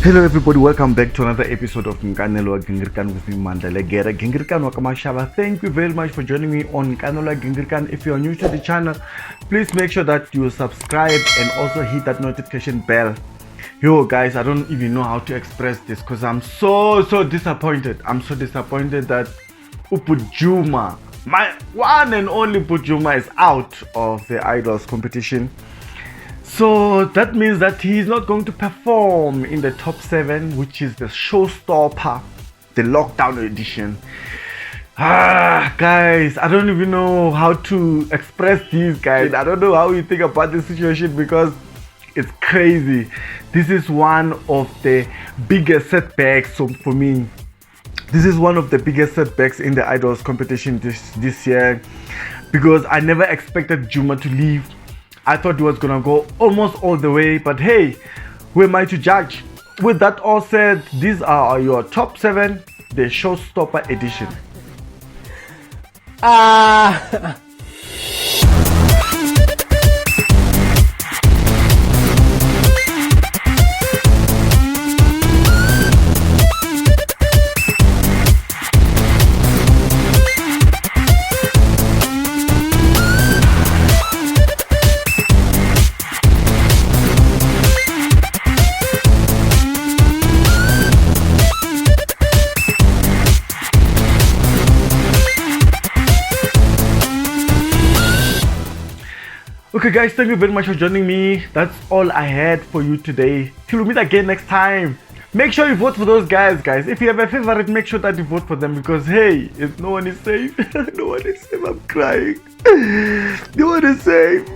Hello everybody, welcome back to another episode of Nkanelo Gingirkan with me, Mandela Gera Gingirkan Wakamashaba. Thank you very much for joining me on Nkanelo Gingirkan. If you are new to the channel, please make sure that you subscribe and also hit that notification bell. Yo guys, I don't even know how to express this because I'm so disappointed. I'm so disappointed that Upujuma, my one and only Pujuma, is out of the Idols competition. So that means that he's not going to perform in the top 7, which is the Showstopper, the lockdown edition. Guys, I don't even know how to express these guys. I don't know how you think about this situation because it's crazy. This is one of the biggest setbacks for me. This is one of the biggest setbacks in the Idols competition this year because I never expected Juma to leave. I thought he was gonna go almost all the way, but hey, who am I to judge? With that all said, these are your top 7, the Showstopper edition. Okay guys, thank you very much for joining me. That's all I had for you today. Till we meet again next time. Make sure you vote for those guys. If you have a favorite, make sure that you vote for them because hey, no one is safe. No one is safe. I'm crying. No one is safe.